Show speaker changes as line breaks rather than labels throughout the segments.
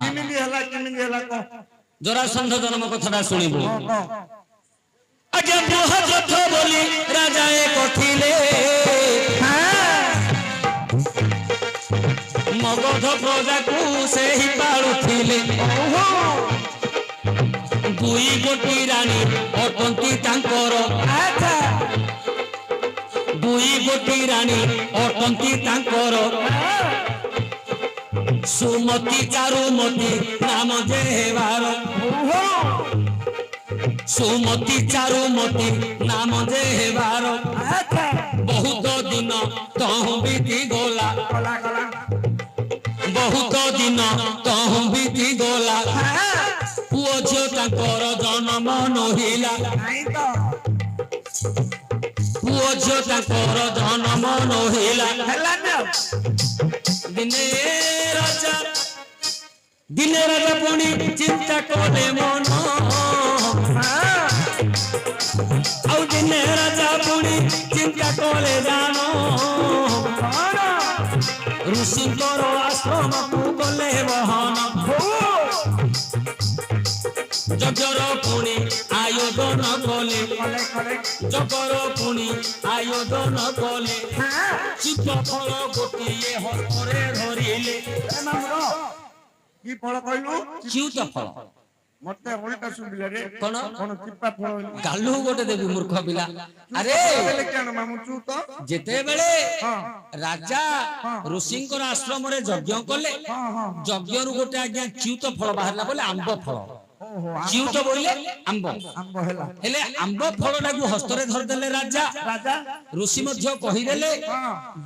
केमिति हला को
जरासंध जन्म कथाटा शुणिबु आज्ञा बृहद्रथ बोली राजाए कथिले मगध प्रजा को से ही पालुथिले दुई गोटी रानी अटंती तांकर दुई गोटी रानी अटंती तांकर सुमति चारुमती नाम जेवार सुमति चारुमती नाम जेवार बहुत दिन तहु बीती गला बहुत दिन तहु बीती गला पुओ झियो तांकर जन्म नहिला पुओ झियो तांकर जन्म नहिला दिने राजा पुणी चिंता कले मन आउ दिने राजा पुणी चिंता कले जान ऋषिंकर आश्रम को गले बहन जगर पुणी आयोजन कले जगर पुणी आयोजन कले चित्त फल गोटिए हस्तरे धरिले
की फल कहलु
चिउत फल
मते उल्टा सुबिले रे
कोन
कोन चिप्पा फल
गालू गोटे देबी मूर्ख पिला अरे
केन मामू चूत
जेते बेले राजा ऋषिंकर आश्रम रे यज्ञ कले यज्ञ रु गोटे आज्ञा चिउत फल बाहरला बोले आंब फल चिउत बोले आंब
हेला
हेले आंब फलटा को हस्तरे धर देले राजा ऋषि मध्य कहि देले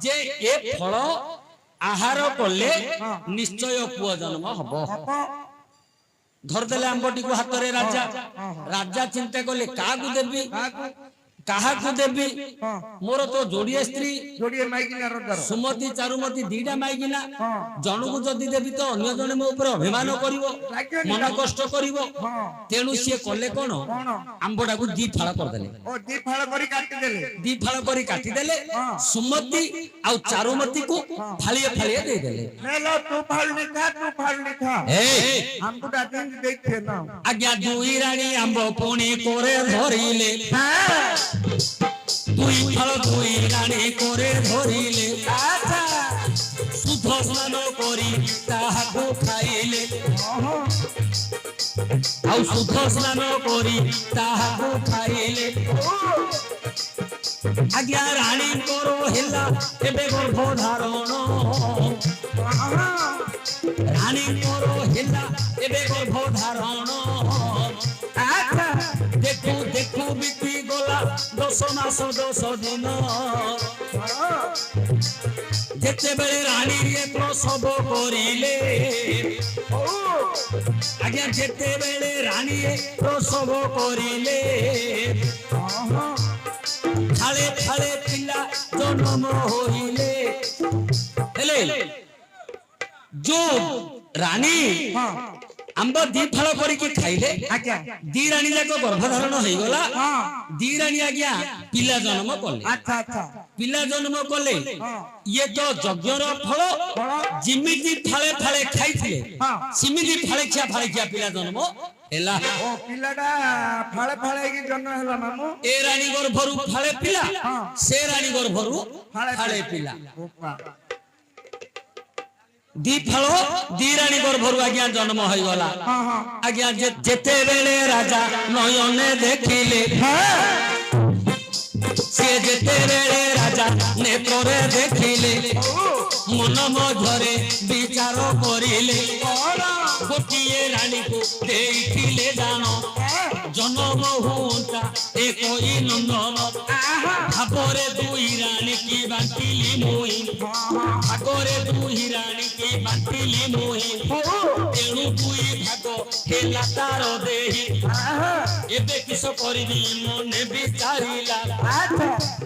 जे ए फल आहार कले निश्चय पुओ जन्म हबो धर देले आंबटी को हाथ रे राजा चिंता कले काकू देबी काहाकू देबी मोर तो जोड़िए स्त्री
जोड़िए माइकिना रदार
सुमति चारुमति दीटा माइकिना जनकू जदी देबी तो अन्य जने मो ऊपर अभिमान करिवो मन कष्ट करिवो तेनु से कले कोन आंबटा को दी फाळ कर देले
ओ दी फाळ करी काटी देले
सुमति आ चारुमति को फालिए फालिए दे देले
नेलो तू फाळ नि खा
ए
आंबटा दिन देखे ना
आज्ञा दुई रानी आंब पुणी कोरे धरिले दुई फल दुई रानी कोरे धरिले शुद्ध स्नान करी ताहाको खाइले आउ शुद्ध स्नान करी ताहाको खाइले आज्ञा रानी करो हिला एबे गर्भ धारण रानी करो हिला एबे गर्भ धारण देखू देखू बीती गला 10 मास 10 दिन जेते बेले रानी रे प्रसव करिले आज्ञा जेते बेले रानी प्रसव करिले थाले थाले पिला जन्म होइले हेले जो रानी आंब दी फल करके खाइले दी रानी जाक गर्भधारण हो गला दी रानी आज्ञा पिला जन्म कले पिला जन्म कले ये तो यज्ञर फल जिमिति फाळे फाळे खाइथिले सिमिति फाळे खिया पिला जन्म हेला
ओ पिलाडा फाळे फाळे की जन्म होला मामू
ए रानी गर्भरु फाळे पिला से रानी गर्भरु फाळे पिला दी फल दी रानी गर्भरु आज्ञा जन्म हो गला आज्ञा जेते बेले राजा नयने देखिले से जेते बेले राजा नेत्रे देखिले मन मधरे विचार करिले गोटिए रानी को देखिले जानो जन्म हुंता एकई नंदन भापरे दुई रानी की बांटिली मुई भागरे दुई रानी की बांटिली मुई तेणु दुई भाग हेला तार देही एबे किस करिबी मने विचारिला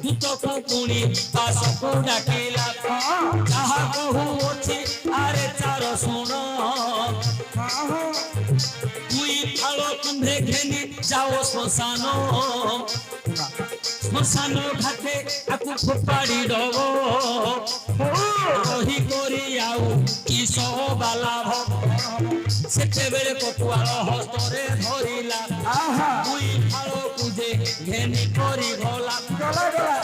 दूत को पुणी पास को डाकिला जहा कहू अछि आरे चार सुन दुई फाल तुम्हे घेनी जाओ श्मशान শ্মশান ঘাটে আকু ফোপাড়ি দব রহি করি আউ কিস বালাভ সেতেবেলে কটুয়াল হস্তরে ধরিলা দুই ফালকু যে ঘেনি করি গলা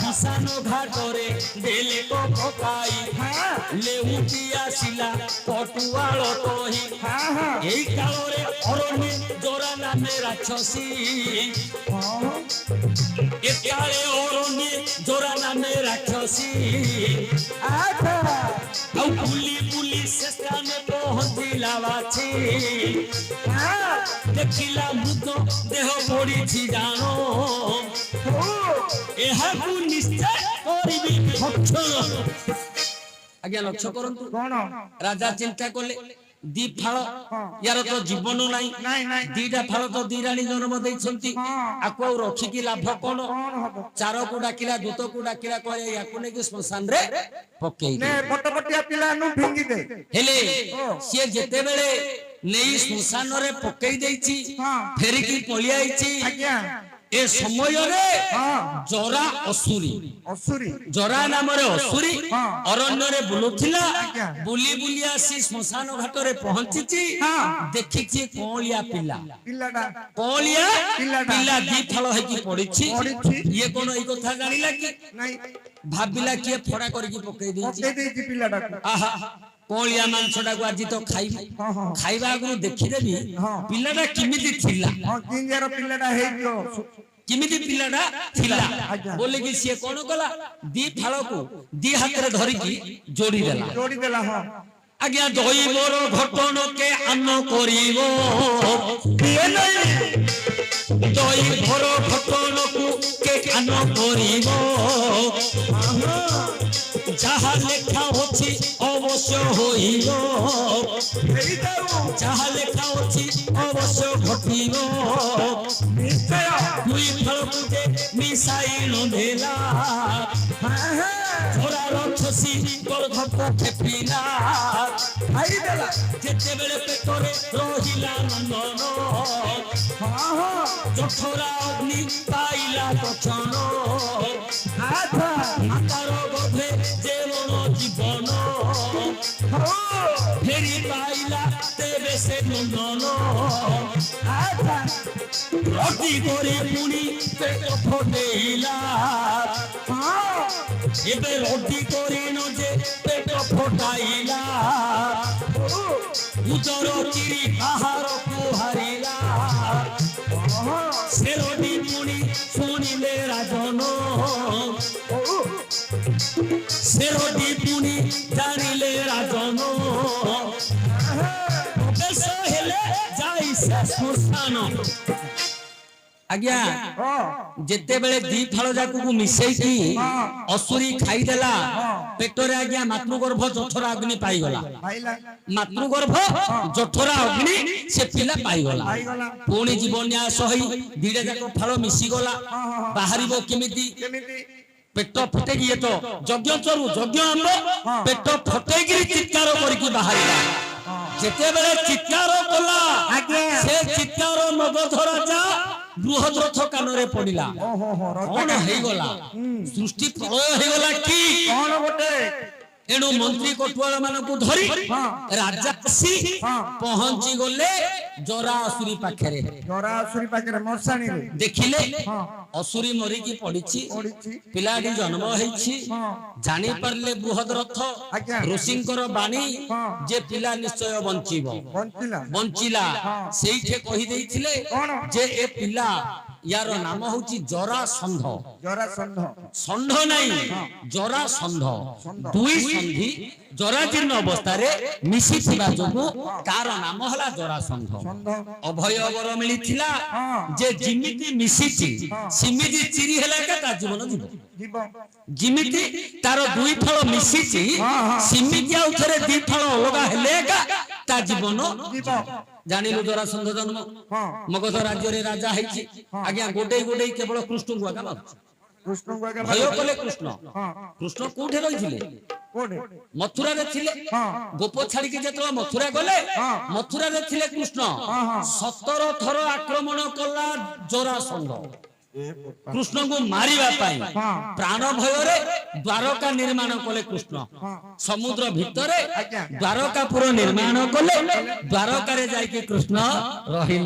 শ্মশান ঘাটরে বেলে পকাই লেউটি আসিলা কটুয়াল কহি এই কালরে অরণ্যে জোড়া নামে রাক্ষসী একালে অরণ্যে জোড়া নামে রাক্ষসী ଆଉ ବୁଲି ବୁଲି ସେ ସ୍ଥାନେ ପହଞ୍ଚିଲା ବାଛି ଦେଖିଲା ମୃତ ଦେହ ପଡ଼ିଛି ଜାଣ ଏହାକୁ ନିଶ୍ଚୟ କରିବି ଭକ୍ଷଣ। ଆଜ୍ଞା ଲକ୍ଷ୍ୟ କରନ୍ତୁ
କଣ
ରାଜା ଚିନ୍ତା କଲେ ଦି ଫାଳ ୟାର ତ ଜୀବନ ନାହିଁ ଦିଟା ଫାଳ ତ ଦି ରାଣୀ ଜନ୍ମ ଦେଇଛନ୍ତି ଆକୁ ଆଉ ରଖିକି ଲାଭ କଣ? ଚାରକୁ ଡାକିଲା ଦୂତକୁ ଡାକିଲା କହିଲେ ୟାକୁ ନେଇକି ଶ୍ମଶାନରେ ପକେଇ
ନେ ପଟପଟିଆ ପିଲା ନୁ ଫିଙ୍ଗି ଦେ
ହେଲେ ସିଏ ଯେତେବେଳେ ନେଇ ଶ୍ମଶାନରେ ପକେଇ ଦେଇଛି ଫେରିକି ପଳେଇ ଆଇଛି
ଆଜ୍ଞା
ଏ ସମୟରେ ଜରା ଅସୁରୀ
ଅସୁରୀ
ଜରା ନାମରେ ଅସୁରୀ ଅରଣ୍ୟରେ ବୁଲୁଥିଲା ବୁଲି ବୁଲି ଆସି ଶ୍ମଶାନ ଘାଟରେ ପହଞ୍ଚିଛି ଦେଖିଛି କଅଁଳିଆ ପିଲା
ପିଲାଟା
କଅଁଳିଆ ପିଲା ଦି ଫାଳ ହେଇକି ପଡିଛି
ପଡିଛି।
ଇଏ କଣ ଏଇ କଥା ଜାଣିଲା କି
ନାଇଁ
ଭାବିଲା କିଏ ଫଡା କରିକି ପକେଇ ଦେଇଛି
ପକେଇ ଦେଇଛି ପିଲାଟାକୁ
ଆହା କଅଁଳିଆ ମାଂସଟାକୁ ଆଜି ତ ଖାଇବି ଖାଇବା ଆଗରୁ ଦେଖିଦେବି ପିଲାଟା କେମିତି ଥିଲା
ହଁ କିଞ୍ଜାର ପିଲାଟା ହେଇଯିବ
କେମିତି ପିଲାଟା ଥିଲା ବୋଲିକି ସିଏ କଣ କଲା ଦି ଫାଳକୁ ଦି ହାତରେ ଧରିକି ଯୋଡିଦେଲା
ଯୋଡିଦେଲା ହଁ
ଆଜ୍ଞା ଦଇବର ଘଟଣକେ ଆନ କରିବ କିଏ ନାହିଁ ଦଇବର ଘଟଣକୁ କେ ଆନ କରିବ যাহা লেখা অছি অবশ্য হইব যাহা লেখা অছি অবশ্য ঘটিব
নিশ্চয়
দুই ফলকু যে মিশাই নধেলা ঝরা রাক্ষসী গর্ভপ খেপিলা
খাইদেলা
যেতেবেলে পেটরে রহিলা নন্দন জঠরা অগ্নি পাইলা দক্ষণ আকার গর্ভে যেমন জীবন ফেরি পাইলা তেবে সে নন্দন রটি করে পুনি পেট ফটেইলা এবে রটি করিন যে পেট ফটাইলা উদর চিরি আহারকু হারিলা সেরটি পুনি শুনিলে রাজন সেরটি পুনি জানিলে রাজন বেশ হেলে যাই সে শ্মশান আজ্ঞা যেতেবেলে ଦି ଫାଳ ଯାକୁ ମିଶେଇକି ଅସୁରୀ ଖାଇଦେଲା ପେଟରେ ଆଜ୍ଞା ମାତୃଗର୍ଭ ଜଠରା ଅଗ୍ନି ପାଇଗଲା ମାତୃଗର୍ଭ ଜଠରା ଅଗ୍ନି ସେ ପିଲା ପାଇଗଲା ପୁଣି ଜୀବନ୍ୟାସ ହେଇ ଦିଟା ଯାକ ଫାଳ ମିଶିଗଲା ବାହାରିବ କେମିତି ପେଟ ଫଟେଇକି ଇଏ ତ ଯଜ୍ଞ ଚରୁ ଯଜ୍ଞ ଆମ୍ବ ପେଟ ଫଟେଇକି ଚିତ୍କାର କରିକି ବାହାରିଲା ଯେତେବେଳେ ଚିତ୍କାର କଲା ସେ ଚିତ୍କାର ମଗଧ ରାଜା ବୃହତ ରଥ କାନରେ ପଡିଲା କଣ ହେଇଗଲା ସୃଷ୍ଟି ପ୍ରଳୟ ହେଇଗଲା କି
କଣ ଗୋଟେ
ଏଣୁ ମନ୍ତ୍ରୀ କଟୁଆଳ ମାନଙ୍କୁ ଧରି ରାଜା ଆସି ପହଞ୍ଚି ଗଲେ ଜରା ଅସୁରୀ ପାଖରେ
ମଶାଣୀରେ
ଦେଖିଲେ ଅସୁରୀ ମରିକି ପଡିଛି ପିଲାଟି ଜନ୍ମ ହେଇଛି ଜାଣି ପାରିଲେ ବୃହତ ରଥ ଋଷିଙ୍କର ବାଣୀ ଯେ ପିଲା ନିଶ୍ଚୟ ବଞ୍ଚିବ ବଞ୍ଚିଲା ସେଇଠି କହିଦେଇଥିଲେ ଯେ ଏ ପିଲା यार नाम होची जरासंध षंढ नहीं जरासंध दुई संधि जराजीर्ण अवस्था रे मिसी थिबा जोगु तार नाम हला जरासंध अभय वर मिलिथिला जे जिमिति मिसिची सिमिति चिरी हेला का ता जीवन जीव जिमिति तार दुई फल मिसिची सिमिति आ उथरे दी फल अलगा हेले का ता जीवन जानिलु जरासंध जन्म मगध राज्य रे राजा हैछि आज्ञा गोडे गोडे केवल कृष्ण को आगा कृष्ण को आगा भय कले कृष्ण कृष्ण कोठे रहिथिले कोठे मथुरा रे थिले गोप छाडी के जतो मथुरा गले मथुरा रे थिले कृष्ण 17 थर आक्रमण कला जरासंध କୃଷ୍ଣଙ୍କୁ ମାରିବା ପାଇଁ
ହଁ।
ପ୍ରାଣ ଭୟରେ ଦ୍ୱାରକା ନିର୍ମାଣ କଲେ କୃଷ୍ଣ।
ହଁ।
ସମୁଦ୍ର ଭିତରେ
ଆଜ୍ଞା।
ଦ୍ୱାରକାପୁର ନିର୍ମାଣ କଲେ, ଦ୍ୱାରକାରେ ଯାଇକି କୃଷ୍ଣ ରହିଲେ।